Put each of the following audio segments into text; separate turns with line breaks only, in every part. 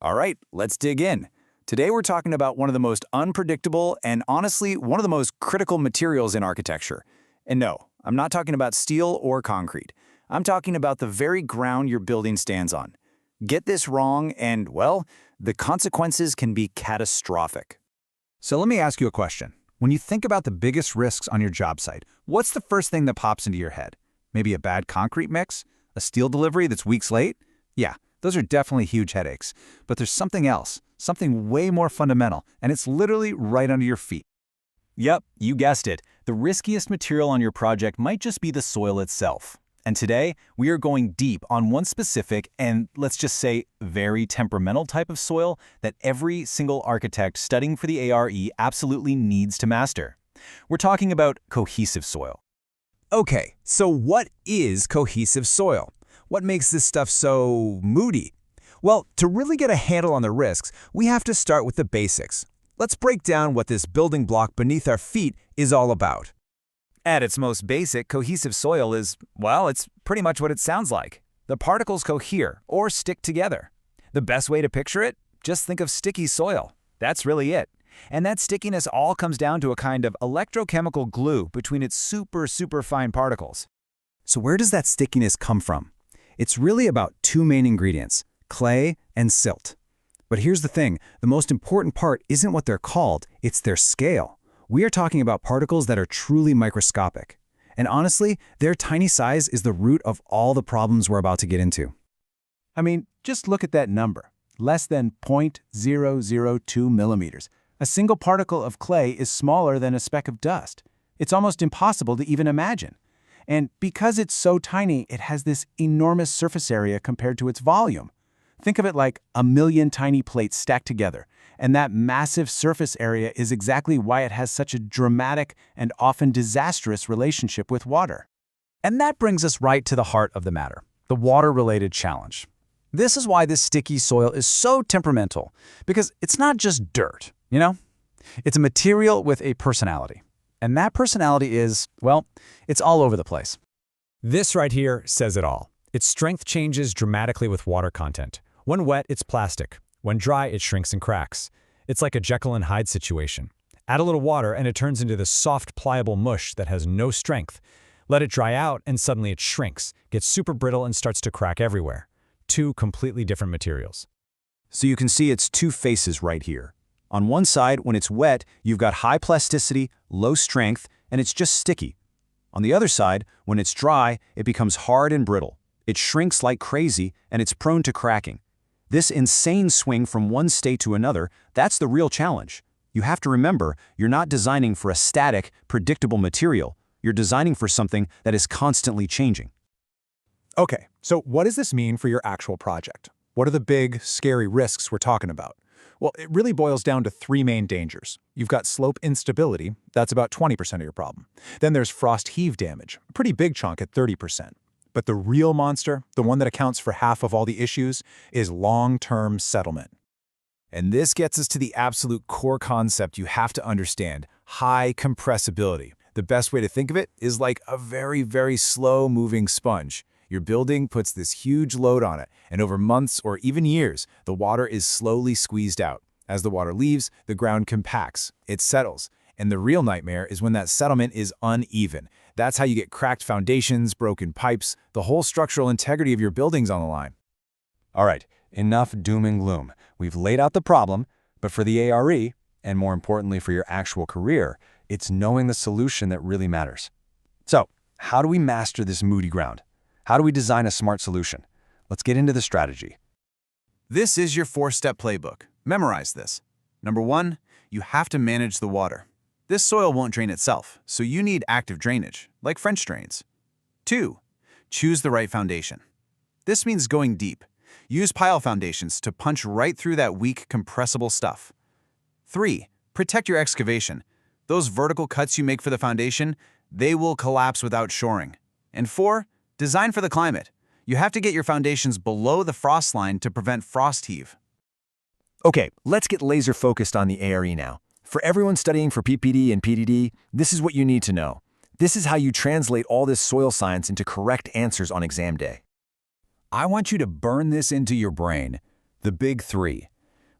All right, let's dig in. Today we're talking about one of the most unpredictable and honestly one of the most critical materials in architecture. And no, I'm not talking about steel or concrete. I'm talking about the very ground your building stands on. Get this wrong and, well, the consequences can be catastrophic.
So let me ask you a question. When you think about the biggest risks on your job site, what's the first thing that pops into your head? Maybe a bad concrete mix? A steel delivery that's weeks late? Yeah, those are definitely huge headaches. But there's something else, something way more fundamental, and it's literally right under your feet.
Yep, you guessed it. The riskiest material on your project might just be the soil itself. And today, we are going deep on one specific and, let's just say, very temperamental type of soil that every single architect studying for the ARE absolutely needs to master. We're talking about cohesive soil.
Okay, so what is cohesive soil? What makes this stuff so moody? Well, to really get a handle on the risks, we have to start with the basics. Let's break down what this building block beneath our feet is all about.
At its most basic, cohesive soil is, well, it's pretty much what it sounds like. The particles cohere, or stick together. The best way to picture it? Just think of sticky soil. That's really it. And that stickiness all comes down to a kind of electrochemical glue between its super fine particles.
So where does that stickiness come from? It's really about two main ingredients, clay and silt. But here's the thing, the most important part isn't what they're called, it's their scale. We are talking about particles that are truly microscopic. And honestly, their tiny size is the root of all the problems we're about to get into.
I mean, just look at that number, less than 0.002 millimeters. A single particle of clay is smaller than a speck of dust. It's almost impossible to even imagine. And because it's so tiny, it has this enormous surface area compared to its volume. Think of it like a million tiny plates stacked together, and that massive surface area is exactly why it has such a dramatic and often disastrous relationship with water.
And that brings us right to the heart of the matter, the water-related challenge. This is why this sticky soil is so temperamental, because it's not just dirt, you know? It's a material with a personality. And that personality is, well, it's all over the place.
This right here says it all. Its strength changes dramatically with water content. When wet, it's plastic. When dry, it shrinks and cracks. It's like a Jekyll and Hyde situation. Add a little water and it turns into this soft, pliable mush that has no strength. Let it dry out and suddenly it shrinks, gets super brittle and starts to crack everywhere. Two completely different materials.
So you can see its two faces right here. On one side, when it's wet, you've got high plasticity, low strength, and it's just sticky. On the other side, when it's dry, it becomes hard and brittle. It shrinks like crazy, and it's prone to cracking. This insane swing from one state to another, that's the real challenge. You have to remember, you're not designing for a static, predictable material. You're designing for something that is constantly changing.
Okay, so what does this mean for your actual project? What are the big, scary risks we're talking about? Well, it really boils down to three main dangers. You've got slope instability, that's about 20% of your problem. Then there's frost heave damage, a pretty big chunk at 30%. But the real monster, the one that accounts for half of all the issues, is long-term settlement.
And this gets us to the absolute core concept you have to understand, high compressibility. The best way to think of it is like a very slow-moving sponge. Your building puts this huge load on it, and over months or even years, the water is slowly squeezed out. As the water leaves, the ground compacts, it settles. And the real nightmare is when that settlement is uneven. That's how you get cracked foundations, broken pipes, the whole structural integrity of your building's on the line.
All right, enough doom and gloom. We've laid out the problem, but for the ARE, and more importantly for your actual career, it's knowing the solution that really matters. So, how do we master this moody ground? How do we design a smart solution? Let's get into the strategy.
This is your 4-step playbook. Memorize this. Number 1, you have to manage the water. This soil won't drain itself, so you need active drainage, like French drains. 2, choose the right foundation. This means going deep. Use pile foundations to punch right through that weak, compressible stuff. 3, protect your excavation. Those vertical cuts you make for the foundation, they will collapse without shoring. And 4, design for the climate. You have to get your foundations below the frost line to prevent frost heave.
Okay, let's get laser focused on the ARE now. For everyone studying for PPD and PDD, this is what you need to know. This is how you translate all this soil science into correct answers on exam day.
I want you to burn this into your brain. The big three.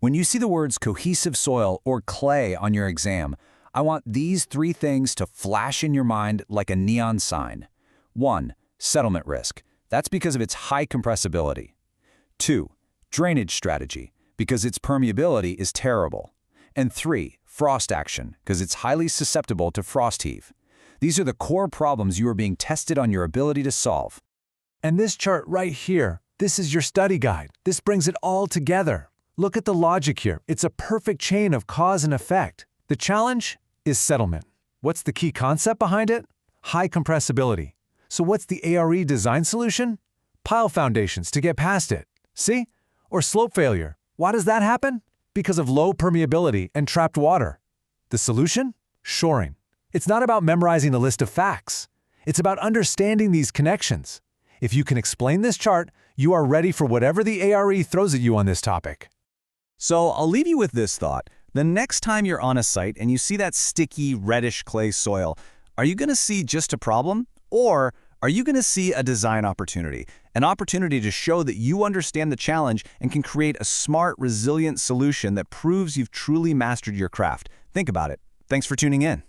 When you see the words cohesive soil or clay on your exam, I want these three things to flash in your mind like a neon sign. 1. Settlement risk. That's because of its high compressibility. 2. Drainage strategy, because its permeability is terrible. And 3. Frost action, because it's highly susceptible to frost heave. These are the core problems you are being tested on your ability to solve.
And this chart right here, this is your study guide. This brings it all together. Look at the logic here. It's a perfect chain of cause and effect. The challenge is settlement. What's the key concept behind it? High compressibility. So what's the ARE design solution? Pile foundations to get past it. See? Or slope failure. Why does that happen? Because of low permeability and trapped water. The solution? Shoring. It's not about memorizing a list of facts. It's about understanding these connections. If you can explain this chart, you are ready for whatever the ARE throws at you on this topic.
So I'll leave you with this thought. The next time you're on a site and you see that sticky, reddish clay soil, are you going to see just a problem? Or are you going to see a design opportunity? An opportunity to show that you understand the challenge and can create a smart, resilient solution that proves you've truly mastered your craft. Think about it. Thanks for tuning in.